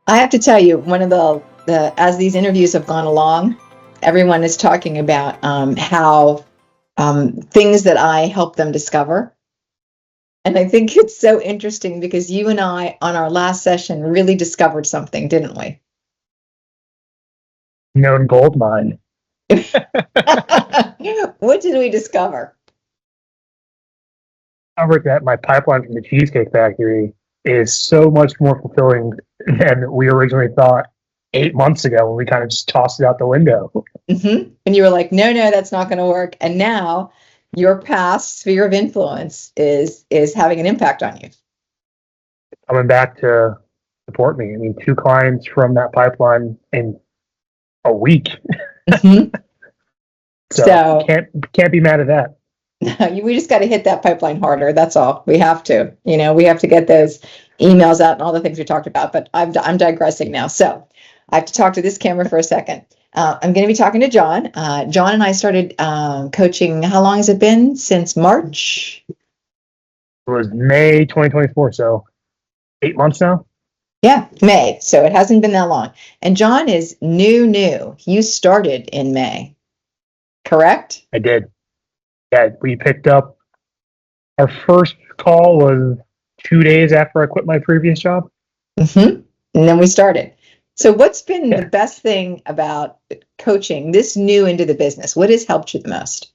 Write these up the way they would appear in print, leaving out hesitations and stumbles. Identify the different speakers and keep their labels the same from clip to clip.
Speaker 1: I have to tell you, one of the as these interviews have gone along, everyone is talking about how things that I help them discover. And I think it's so interesting because you and I, on our last session, really discovered something, didn't we?
Speaker 2: Known gold mine.
Speaker 1: What did we discover?
Speaker 2: I work that my pipeline from the Cheesecake Factory is so much more fulfilling than we originally thought 8 months ago when we kind of just tossed it out the window.
Speaker 1: And you were like, no, that's not going to work. And now your past sphere of influence is having an impact on you.
Speaker 2: Coming back to support me. I mean, 2 clients from that pipeline in a week.
Speaker 1: Mm-hmm.
Speaker 2: So can't be mad at that.
Speaker 1: We just got to hit that pipeline harder. That's all. We have to. We have to get those emails out and all the things we talked about. But I'm digressing now. So I have to talk to this camera for a second. I'm going to be talking to John. John and I started coaching. How long has it been? Since March?
Speaker 2: It was May 2024, so 8 months now.
Speaker 1: Yeah, May. So it hasn't been that long. And John is new. You started in May, correct?
Speaker 2: I did. Yeah, we picked up. Our first call was 2 days after I quit my previous job.
Speaker 1: And then we started. So what's been the best thing about coaching this new into the business? What has helped you the most?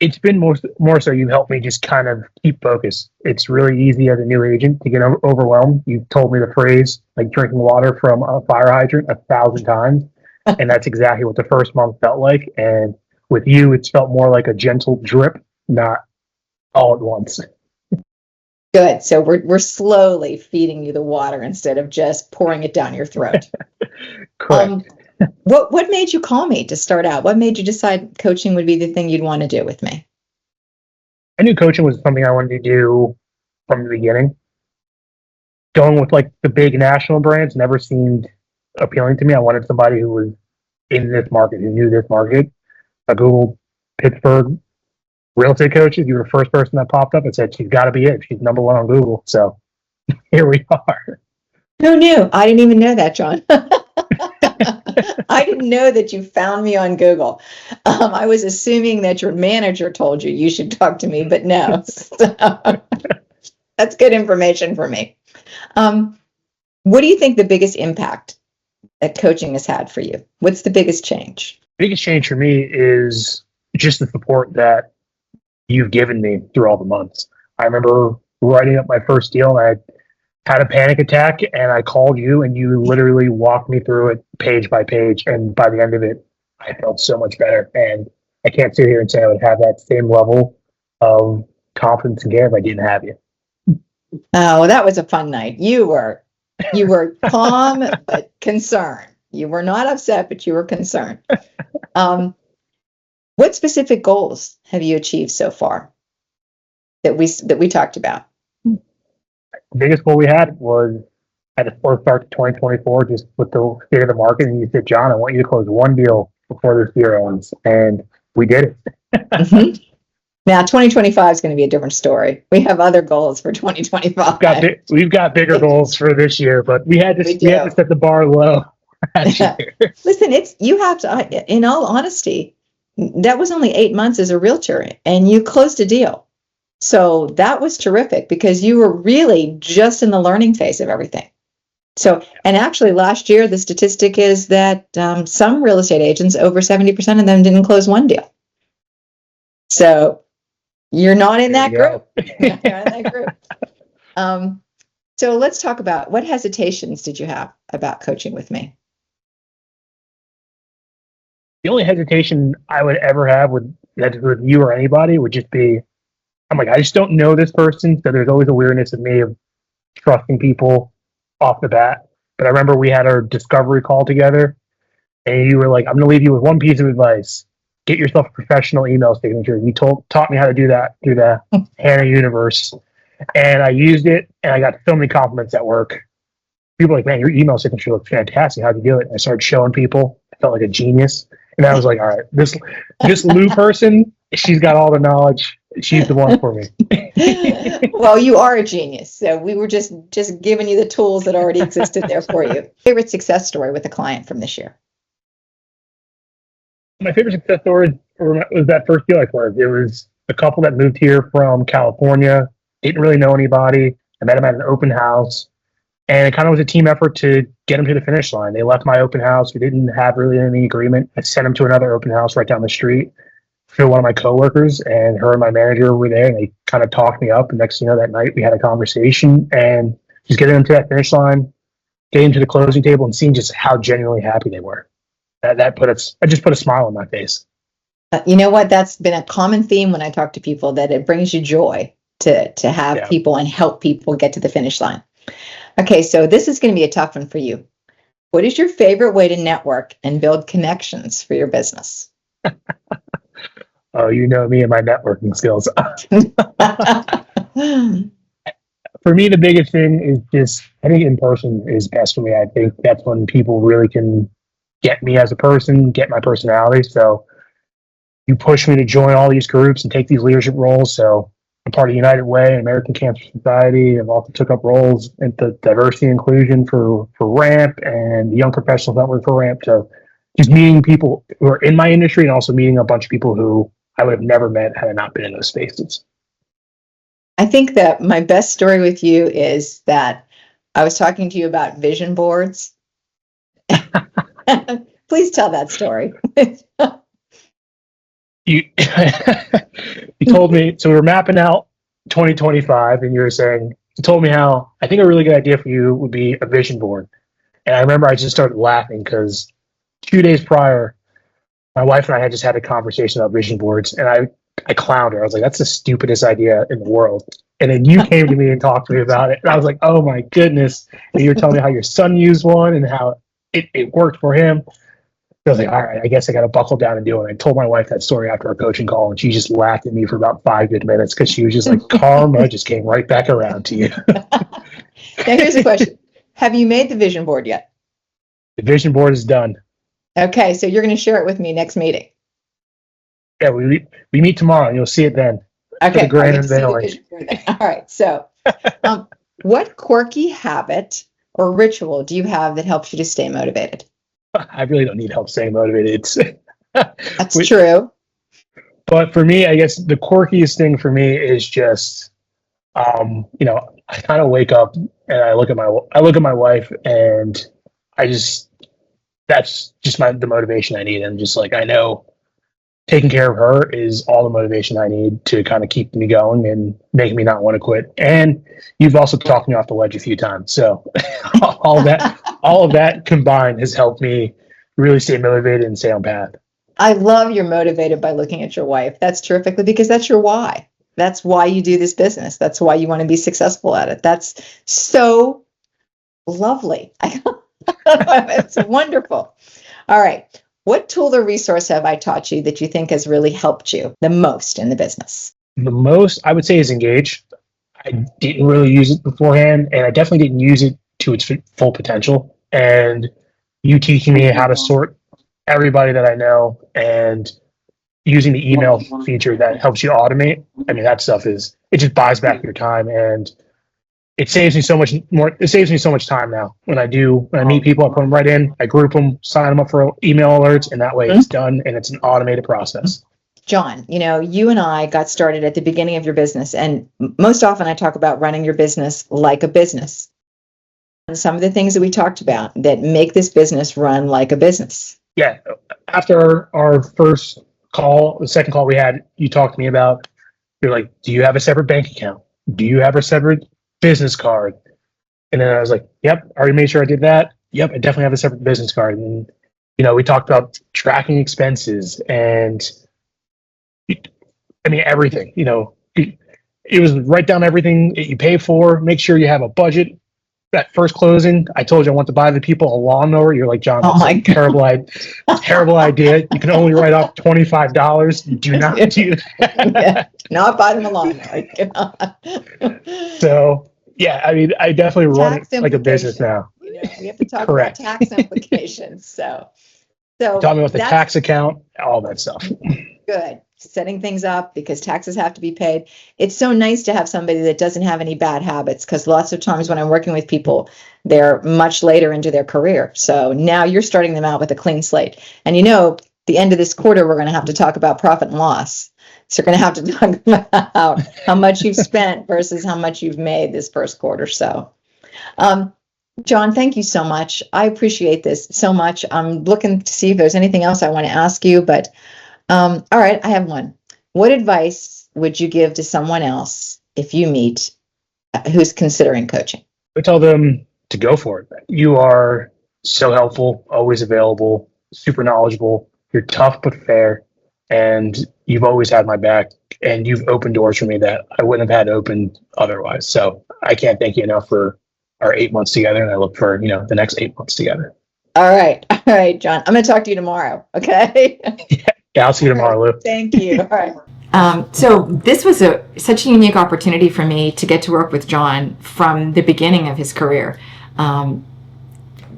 Speaker 2: It's been more so you've helped me just kind of keep focus. It's really easy as a new agent to get overwhelmed. You've told me the phrase, like drinking water from a fire hydrant 1,000 times. And that's exactly what the first month felt like. And with you, it's felt more like a gentle drip, not all at once.
Speaker 1: Good. So we're slowly feeding you the water instead of just pouring it down your throat.
Speaker 2: Correct.
Speaker 1: What made you call me to start out? What made you decide coaching would be the thing you'd want to do with me?
Speaker 2: I knew coaching was something I wanted to do from the beginning. Going with like the big national brands never seemed appealing to me. I wanted somebody who was in this market, who knew this market. I Googled Pittsburgh real estate coaches. You were the first person that popped up and said, she's got to be it. She's #1 on Google. So here we are.
Speaker 1: Who knew? I didn't even know that, John. I didn't know that you found me on Google. I was assuming that your manager told you should talk to me, but no. So, that's good information for me. What do you think the biggest impact that coaching has had for you? What's the biggest change?
Speaker 2: The biggest change for me is just the support that you've given me through all the months. I remember writing up my first deal and I had a panic attack and I called you and you literally walked me through it page by page. And by the end of it, I felt so much better. And I can't sit here and say I would have that same level of confidence and care if I didn't have you.
Speaker 1: Oh, well, that was a fun night. You were calm but concerned. You were not upset, but you were concerned. What specific goals have you achieved so far that we talked about?
Speaker 2: The biggest goal we had was at a slow start to 2024, just with the state of the market. And you said, John, I want you to close one deal before this year ends. And we did it.
Speaker 1: Now, 2025 is going to be a different story. We have other goals for 2025.
Speaker 2: We've got bigger goals for this year, but we had to set the bar low.
Speaker 1: Listen, you have to, in all honesty, that was only 8 months as a realtor and you closed a deal. So that was terrific because you were really just in the learning phase of everything. So, and actually last year, the statistic is that some real estate agents, over 70% of them didn't close one deal. So you're not in that group. You're not in that group. So let's talk about what hesitations did you have about coaching with me?
Speaker 2: The only hesitation I would ever have with you or anybody would just be, I'm like, I just don't know this person. So there's always a weirdness of me of trusting people off the bat. But I remember we had our discovery call together and you were like, I'm going to leave you with one piece of advice. Get yourself a professional email signature. You taught me how to do that through the Hannah universe. And I used it and I got so many compliments at work. People were like, man, your email signature looks fantastic. How'd you do it? And I started showing people. I felt like a genius. And I was like, all right, this Lou person, she's got all the knowledge. She's the one for me.
Speaker 1: Well, you are a genius. So we were just giving you the tools that already existed there for you. Favorite success story with a client from this year?
Speaker 2: My favorite success story was that first deal I closed. It was a couple that moved here from California, didn't really know anybody. I met them at an open house, and it kind of was a team effort to get them to the finish line. They left my open house. We didn't have really any agreement. I sent them to another open house right down the street for one of my coworkers, and her and my manager were there, and they kind of talked me up. And next thing you know, that night we had a conversation, and just getting them to that finish line, getting to the closing table, and seeing just how genuinely happy they were. That just put a smile on my face.
Speaker 1: You know what? That's been a common theme when I talk to people, that it brings you joy to have people and help people get to the finish line. Okay, so this is going to be a tough one for you. What is your favorite way to network and build connections for your business?
Speaker 2: Oh, you know me and my networking skills. For me, the biggest thing is just, I think in person is best for me. I think that's when people really can get me as a person, get my personality. So you push me to join all these groups and take these leadership roles. So I'm part of United Way, American Cancer Society. I've also took up roles at the diversity and inclusion for RAMP and the Young Professionals Network for RAMP. So just meeting people who are in my industry and also meeting a bunch of people who I would have never met had I not been in those spaces.
Speaker 1: I think that my best story with you is that I was talking to you about vision boards. Please tell that story.
Speaker 2: You told me, so we were mapping out 2025, and you were saying, you told me how I think a really good idea for you would be a vision board. And I remember I just started laughing because 2 days prior, my wife and I had just had a conversation about vision boards, and I clowned her. I was like, that's the stupidest idea in the world. And then you came to me and talked to me about it. And I was like, oh my goodness. And you were telling me how your son used one and how it worked for him. I was like, all right, I guess I got to buckle down and do it. I told my wife that story after our coaching call, and she just laughed at me for about 5 good minutes because she was just like, karma just came right back around to you.
Speaker 1: Now, here's a question. Have you made the vision board yet?
Speaker 2: The vision board is done.
Speaker 1: Okay, so you're going to share it with me next meeting.
Speaker 2: Yeah, we meet tomorrow, and you'll see it then.
Speaker 1: Okay,
Speaker 2: the grand unveiling.
Speaker 1: All right, so what quirky habit or ritual do you have that helps you to stay motivated?
Speaker 2: I really don't need help staying motivated.
Speaker 1: That's true.
Speaker 2: But for me, I guess the quirkiest thing for me is just, I kind of wake up and I look at my wife, and that's just the motivation I need. And just like, I know taking care of her is all the motivation I need to kind of keep me going and make me not want to quit. And you've also talked me off the ledge a few times. So all of that combined has helped me really stay motivated and stay on path.
Speaker 1: I love you're motivated by looking at your wife. That's terrifically, because that's your why. That's why you do this business. That's why you want to be successful at it. That's so lovely. It's wonderful. All right. What tool or resource have I taught you that you think has really helped you the most in the business?
Speaker 2: The most, I would say, is Engage. I didn't really use it beforehand, and I definitely didn't use it to its full potential. And you teaching me how to sort everybody that I know, and using the email feature that helps you automate. I mean, that stuff it just buys back your time, and it saves me so much more. It saves me so much time now. When I meet people, I put them right in, I group them, sign them up for email alerts, and that way it's done, and it's an automated process.
Speaker 1: John, you and I got started at the beginning of your business, and most often I talk about running your business like a business. And some of the things that we talked about that make this business run like a business.
Speaker 2: Yeah. After our first call, the second call we had, you talked to me about, you're like, do you have a separate bank account? Do you have a separate business card? And then I was like, yep, I already made sure I did that. Yep, I definitely have a separate business card. And, we talked about tracking expenses and, everything. It was write down everything that you pay for, make sure you have a budget. That first closing, I told you I want to buy the people a lawnmower. You're like, John, that's a terrible idea. You can only write off $25. Do not do that.
Speaker 1: Yeah, not buy them a lawnmower.
Speaker 2: So, yeah, I definitely run it like a business now.
Speaker 1: We have to talk about tax implications. So
Speaker 2: tell me about the tax account, all that stuff.
Speaker 1: Good. setting things up because taxes have to be paid. It's so nice to have somebody that doesn't have any bad habits, because lots of times when I'm working with people, they're much later into their career. So now you're starting them out with a clean slate. And the end of this quarter, we're going to have to talk about profit and loss. So you're going to have to talk about how much you've spent versus how much you've made this first quarter. So, John, thank you so much. I appreciate this so much. I'm looking to see if there's anything else I want to ask you, but all right, I have one. What advice would you give to someone else if you meet who's considering coaching?
Speaker 2: I tell them to go for it. You are so helpful, always available, super knowledgeable. You're tough but fair, and you've always had my back, and you've opened doors for me that I wouldn't have had opened otherwise. So I can't thank you enough for our 8 months together, and I look for the next 8 months together.
Speaker 1: All right, John. I'm going to talk to you tomorrow. Okay.
Speaker 2: Yeah, I'll see you tomorrow, Lou.
Speaker 1: Thank you. All right. So this was such a unique opportunity for me to get to work with John from the beginning of his career.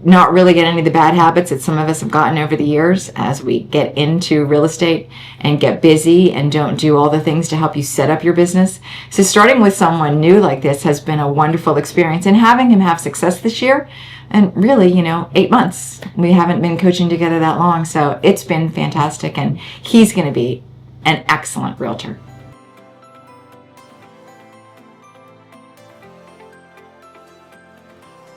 Speaker 1: Not really get any of the bad habits that some of us have gotten over the years as we get into real estate and get busy and don't do all the things to help you set up your business. So starting with someone new like this has been a wonderful experience, and having him have success this year, and really, 8 months. We haven't been coaching together that long, so it's been fantastic, and he's going to be an excellent realtor.